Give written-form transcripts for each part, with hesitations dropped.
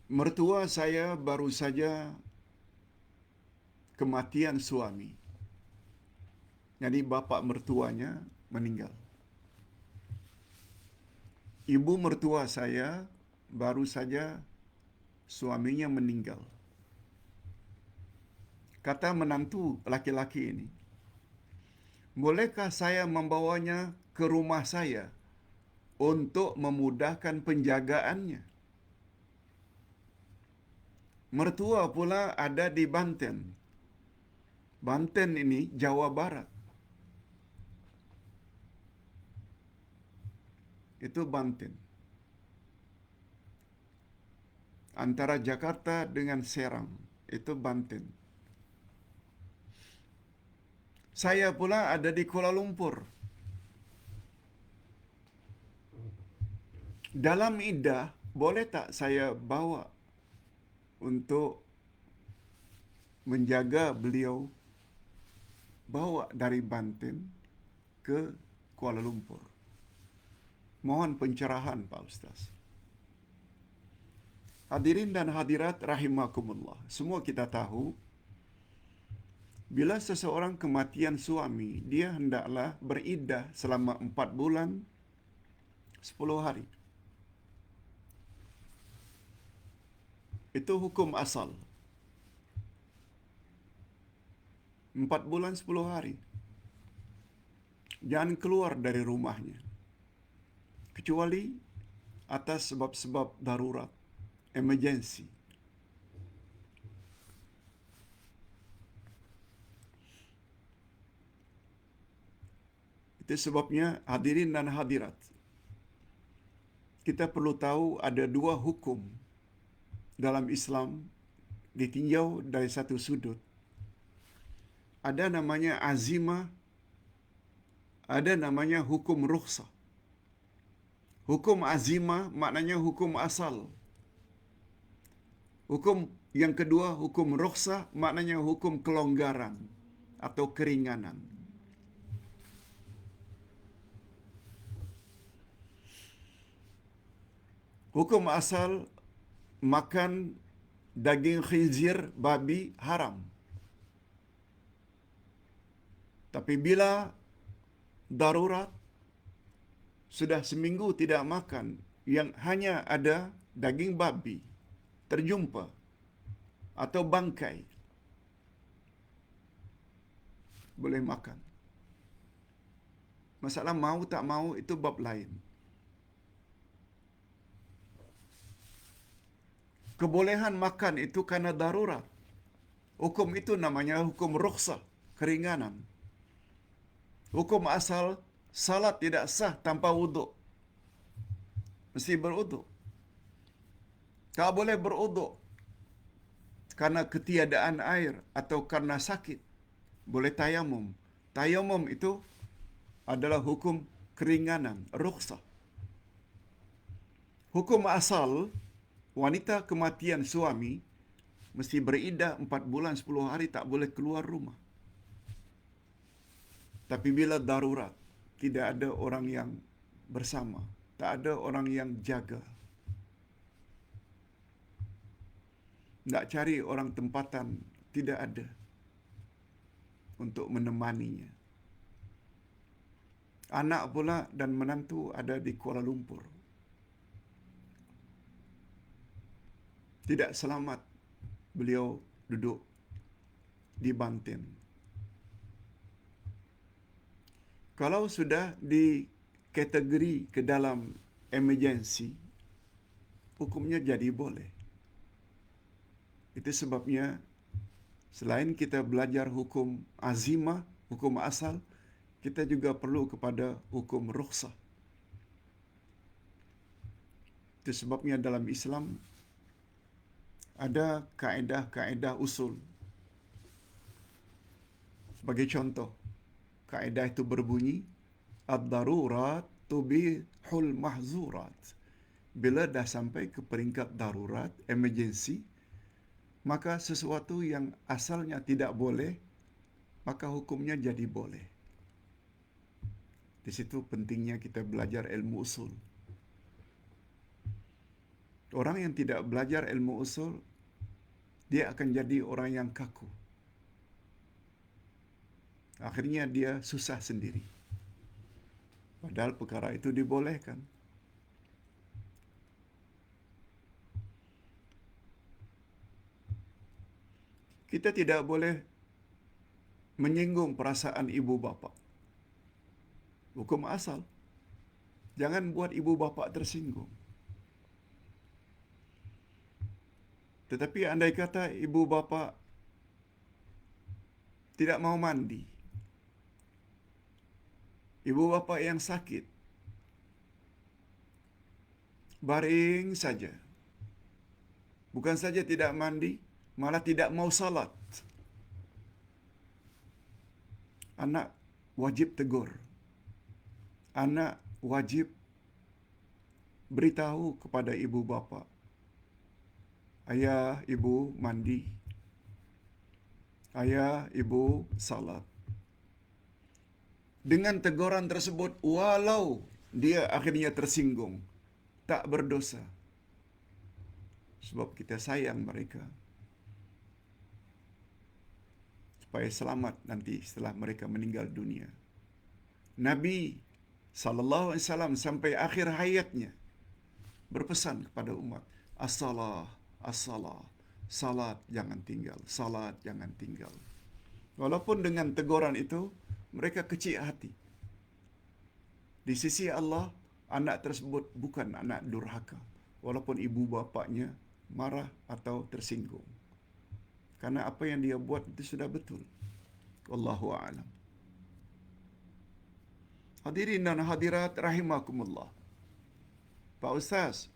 Mertua saya baru saja kematian suami. Jadi bapa mertuanya meninggal. Ibu mertua saya baru saja suaminya meninggal. Kata menantu laki-laki ini, "Bolehkah saya membawanya ke rumah saya untuk memudahkan penjagaannya?" Mertua pula ada di Banten. Banten ini Jawa Barat. Itu Banten. Antara Jakarta dengan Serang. Itu Banten. Saya pula ada di Kuala Lumpur. Dalam iddah, boleh tak saya bawa untuk menjaga beliau, bawa dari Banten ke Kuala Lumpur? Mohon pencerahan, Pak Ustaz. Hadirin dan hadirat rahimakumullah. Semua kita tahu, bila seseorang kematian suami, dia hendaklah beriddah selama 4 bulan 10 hari. Itu hukum asal. 4 bulan 10 hari. Jangan keluar dari rumahnya. Kecuali atas sebab-sebab darurat, emergency. Itu sebabnya hadirin dan hadirat, kita perlu tahu ada 2 hukum dalam Islam ditinjau dari satu sudut. Ada namanya azimah, ada namanya hukum rukhsah. Hukum azimah maknanya hukum asal. Hukum yang kedua, hukum rukhsah, maknanya hukum kelonggaran atau keringanan. Hukum asal, makan daging khinzir, babi, haram. Tapi bila darurat, sudah seminggu tidak makan, yang hanya ada daging babi terjumpa atau bangkai, boleh makan. Masalah mau tak mau itu bab lain. Kebolehan makan itu karena darurat. Hukum itu namanya hukum rukhsah, keringanan. Hukum asal, salat tidak sah tanpa wuduk. Mesti berwuduk. Tak boleh berwuduk karena ketiadaan air atau karena sakit. Boleh tayamum. Tayamum itu adalah hukum keringanan, rukhsah. Hukum asal, wanita kematian suami mesti beriddah 4 bulan 10 hari, tak boleh keluar rumah. Tapi bila darurat, tidak ada orang yang bersama, tak ada orang yang jaga, nak cari orang tempatan, tidak ada untuk menemaninya. Anak pula dan menantu ada di Kuala Lumpur. Tidak selamat beliau duduk di Banten. Kalau sudah dikategori ke dalam emergency, hukumnya jadi boleh. Itu sebabnya selain kita belajar hukum azimah, hukum asal, kita juga perlu kepada hukum rukhsah. Itu sebabnya dalam Islam ada kaedah-kaedah usul. Sebagai contoh, kaedah itu berbunyi, ad-darurat tubihul mahzurat. Bila dah sampai ke peringkat darurat, emergency, maka sesuatu yang asalnya tidak boleh, maka hukumnya jadi boleh. Di situ pentingnya kita belajar ilmu usul. Orang yang tidak belajar ilmu usul, dia akan jadi orang yang kaku. Akhirnya dia susah sendiri. Padahal perkara itu dibolehkan. Kita tidak boleh menyinggung perasaan ibu bapa. Hukum asal. Jangan buat ibu bapa tersinggung. Tetapi andai kata ibu bapa tidak mau mandi, ibu bapa yang sakit, baring saja. Bukan saja tidak mandi, malah tidak mau salat. Anak wajib tegur. Anak wajib beritahu kepada ibu bapa, ayah, ibu mandi. Ayah, ibu salat. Dengan teguran tersebut, walau dia akhirnya tersinggung, tak berdosa. Sebab kita sayang mereka. Supaya selamat nanti setelah mereka meninggal dunia. Nabi SAW sampai akhir hayatnya berpesan kepada umat, as-salah, as-salah. Salat jangan tinggal, salat jangan tinggal. Walaupun dengan teguran itu, mereka kecil hati. Di sisi Allah, anak tersebut bukan anak durhaka. Walaupun ibu bapaknya marah atau tersinggung. Karena apa yang dia buat itu sudah betul. Wallahu a'lam. Hadirin dan hadirat rahimakumullah. Pak Ustaz,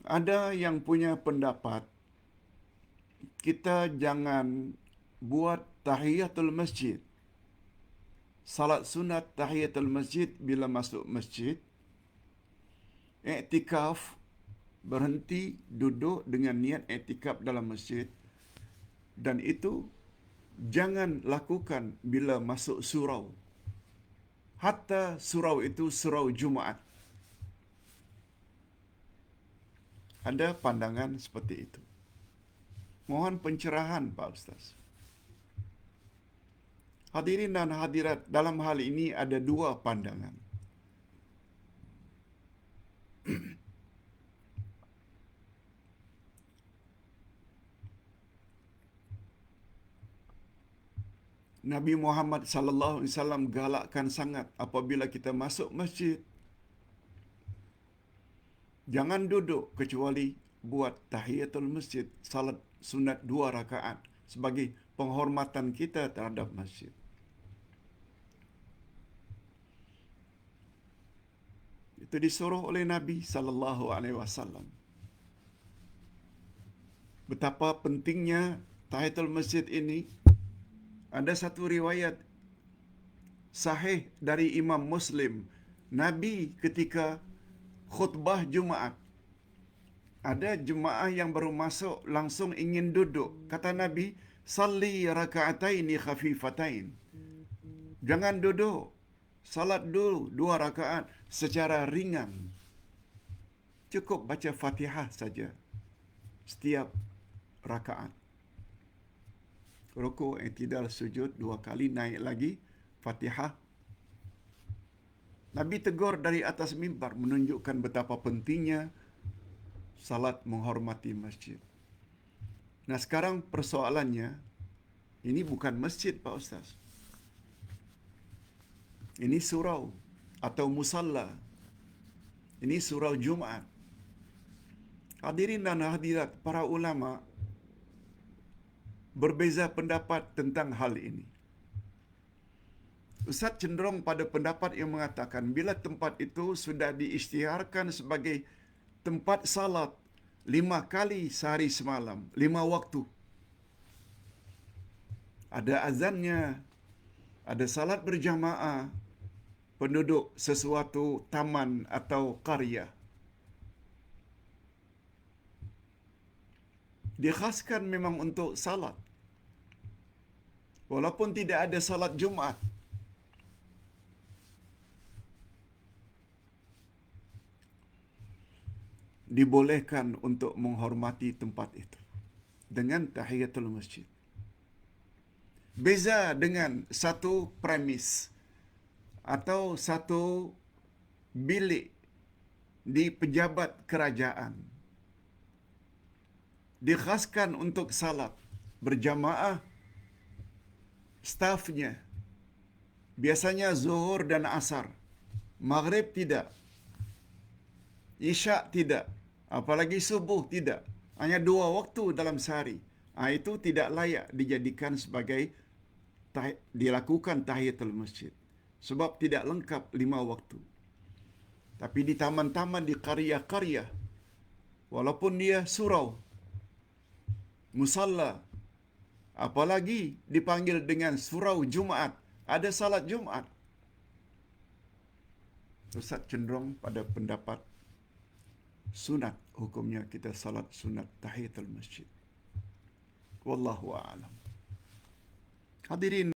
ada yang punya pendapat kita jangan buat tahiyatul masjid, salat sunat tahiyatul masjid bila masuk masjid, iktikaf, berhenti duduk dengan niat iktikaf dalam masjid, dan itu jangan lakukan bila masuk surau. Hatta surau itu surau Jumaat. Ada pandangan seperti itu. Mohon pencerahan Pak Ustaz. Hadirin dan hadirat, dalam hal ini ada dua pandangan. Nabi Muhammad sallallahu alaihi wasallam galakkan sangat apabila kita masuk masjid, jangan duduk kecuali buat tahiyatul masjid, salat sunat 2 rakaat sebagai penghormatan kita terhadap masjid. Itu disuruh oleh Nabi sallallahu alaihi wasallam. Betapa pentingnya tahiyatul masjid ini. Ada satu riwayat sahih dari Imam Muslim, Nabi ketika khutbah Jumaat, ada jemaah yang baru masuk langsung ingin duduk. Kata Nabi, salli raka'ataini khafifatain. Jangan duduk, salat dulu 2 rakaat secara ringan. Cukup baca Fatihah saja setiap rakaat. Rukuk, i'tidal, sujud 2 kali, naik lagi Fatihah. Nabi tegur dari atas mimbar menunjukkan betapa pentingnya salat menghormati masjid. Nah, sekarang persoalannya, ini bukan masjid Pak Ustaz. Ini surau atau musalla. Ini surau Jumaat. Hadirin dan hadirat, para ulama berbeza pendapat tentang hal ini. Ustaz cenderung pada pendapat yang mengatakan bila tempat itu sudah diisytiharkan sebagai tempat salat 5 kali sehari semalam, 5 waktu. Ada azannya, ada salat berjamaah, penduduk sesuatu taman atau qarya. Dikhaskan memang untuk salat. Walaupun tidak ada salat Jumaat. dibolehkan untuk menghormati tempat itu dengan tahiyatul masjid. Beza dengan satu premis atau satu bilik di pejabat kerajaan dikhaskan untuk salat berjamaah, stafnya biasanya zuhur dan asar, maghrib tidak, isyak tidak, apalagi subuh tidak. Hanya 2 waktu dalam sehari. Itu tidak layak dijadikan sebagai dilakukan tahiyatul masjid. Sebab tidak lengkap 5 waktu. Tapi di taman-taman, di karya-karya, walaupun dia surau, musalla, apalagi dipanggil dengan surau Jumaat, ada salat Jumaat. Ustaz cenderung pada pendapat sunat, hukumnya kita salat sunat tahiyatul masjid. Wallahu a'lam. Hadirin